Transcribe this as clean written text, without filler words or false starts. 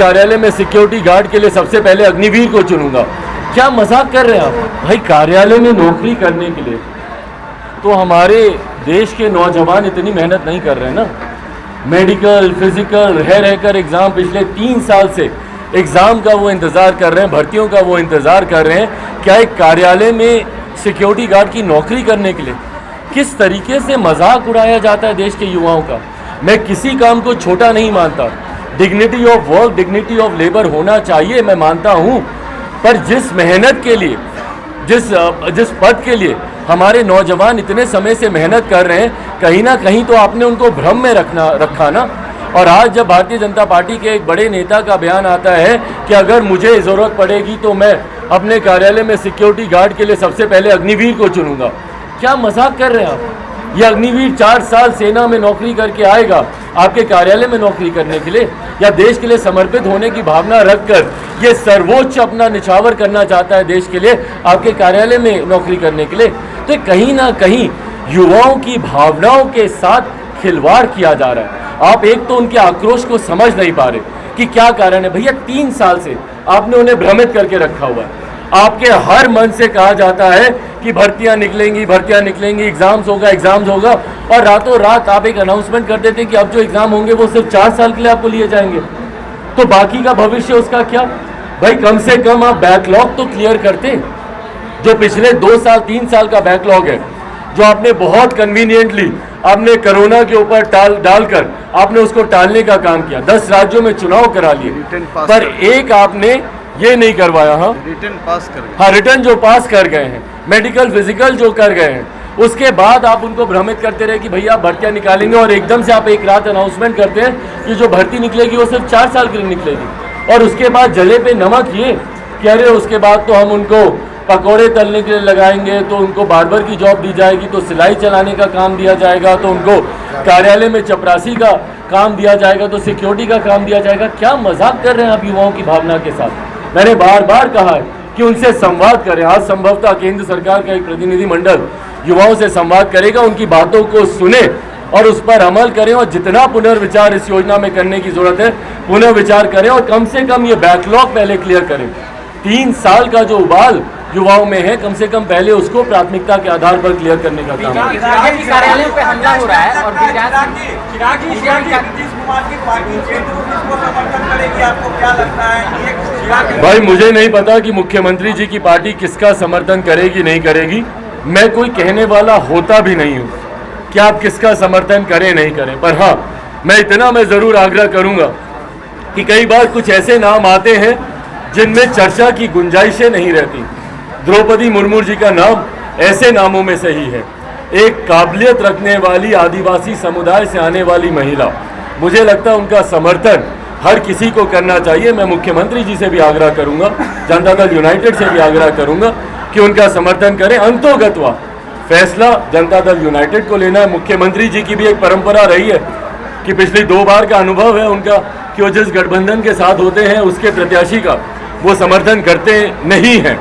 कार्यालय में security guard के लिए सबसे पहले अग्निवीर को चुनूंगा। क्या मजाक कर रहे हैं आप भाई? कार्यालय में नौकरी करने के लिए तो हमारे देश के नौजवान इतनी मेहनत नहीं कर रहे हैं ना। मेडिकल फिजिकल रहकर एग्ज़ाम पिछले 3 साल से एग्ज़ाम का वो इंतज़ार कर रहे हैं, भर्तियों का वो इंतज़ार कर रहे हैं। क्या एक कार्यालय में सिक्योरिटी गार्ड की नौकरी करने के लिए किस तरीके से मजाक उड़ाया जाता है देश के युवाओं का। मैं किसी काम को छोटा नहीं मानता, dignity of work, dignity of labour होना चाहिए, मैं मानता हूँ। पर जिस मेहनत के लिए, जिस पद के लिए हमारे नौजवान इतने समय से मेहनत कर रहे हैं, कहीं ना कहीं तो आपने उनको भ्रम में रखा ना। और आज जब भारतीय जनता पार्टी के एक बड़े नेता का बयान आता है कि अगर मुझे ज़रूरत पड़ेगी तो मैं अपने कार्यालय में सिक्योरिटी गार्ड के लिए सबसे पहले अग्निवीर को चुनूंगा। क्या मजाक कर रहे हैं आप? ये अग्निवीर 4 साल सेना में नौकरी करके आएगा आपके कार्यालय में नौकरी करने के लिए, या देश के लिए समर्पित होने की भावना रखकर ये सर्वोच्च अपना निछावर करना चाहता है देश के लिए आपके कार्यालय में नौकरी करने के लिए। तो कहीं ना कहीं युवाओं की भावनाओं के साथ खिलवाड़ किया जा रहा है। आप एक तो उनके आक्रोश को समझ नहीं पा रहे कि क्या कारण है। भैया 3 साल से आपने उन्हें भ्रमित करके रखा हुआ है। आपके हर मन से कहा जाता है कि भर्तियां निकलेंगी, एग्जाम्स होगा, और रातों रात आप एक अनाउंसमेंट कर देते कि अब जो एग्जाम होंगे वो सिर्फ 4 साल के लिए आपको लिए जाएंगे। तो बाकी का भविष्य उसका क्या? भाई कम से कम आप बैकलॉग तो क्लियर करते। जो पिछले 2 साल 3 साल का बैकलॉग है, जो आपने बहुत कन्वीनियंटली आपने कोरोना के ऊपर डालकर आपने उसको टालने का काम किया। 10 राज्यों में चुनाव करा लिए, पर एक आपने ये नहीं करवाया। हाँ, रिटर्न पास कर गए। हाँ, रिटर्न जो पास कर गए हैं, मेडिकल फिजिकल जो कर गए हैं, उसके बाद आप उनको भ्रमित करते रहे कि भैया भर्तियां निकालेंगे, और एकदम से आप एक रात अनाउंसमेंट करते हैं कि जो भर्ती निकलेगी वो सिर्फ 4 साल के लिए निकलेगी। और उसके बाद जले पे नमक ये कह रहे, उसके बाद तो हम उनको पकौड़े तलने के लिए लगाएंगे, तो उनको बार्बर की जॉब दी जाएगी, तो सिलाई चलाने का काम दिया जाएगा, तो उनको कार्यालय में चपरासी का काम दिया जाएगा, तो सिक्योरिटी का काम दिया जाएगा। क्या मजाक कर रहे हैं आप युवाओं की भावना के साथ? मैंने बार बार कहा है कि उनसे संवाद करें। आज संभवतः केंद्र सरकार का एक प्रतिनिधिमंडल युवाओं से संवाद करेगा, उनकी बातों को सुने और उस पर अमल करें, और जितना पुनर्विचार इस योजना में करने की जरूरत है पुनर्विचार करें, और कम से कम ये बैकलॉग पहले क्लियर करें। 3 साल का जो उबाल युवाओं में है, कम से कम पहले उसको प्राथमिकता के आधार पर क्लियर करने का काम है। कार्यालय पे हमला हो रहा है और भाई मुझे नहीं पता कि मुख्यमंत्री जी की पार्टी किसका समर्थन करेगी नहीं करेगी। मैं कोई कहने वाला होता भी नहीं हूँ कि आप किसका समर्थन करें नहीं करें, पर हाँ मैं इतना मैं ज़रूर आग्रह करूँगा कि कई बार कुछ ऐसे नाम आते हैं जिनमें चर्चा की गुंजाइशें नहीं रहती। द्रौपदी मुर्मू जी का नाम ऐसे नामों में से ही है। एक काबिलियत रखने वाली आदिवासी समुदाय से आने वाली महिला, मुझे लगता है उनका समर्थन हर किसी को करना चाहिए। मैं मुख्यमंत्री जी से भी आग्रह करूंगा, जनता दल यूनाइटेड से भी आग्रह करूंगा कि उनका समर्थन करें। अंतोगत्वा फैसला जनता दल यूनाइटेड को लेना है। मुख्यमंत्री जी की भी एक परंपरा रही है कि पिछली 2 बार का अनुभव है उनका कि वो जिस गठबंधन के साथ होते हैं उसके प्रत्याशी का वो समर्थन करते नहीं हैं।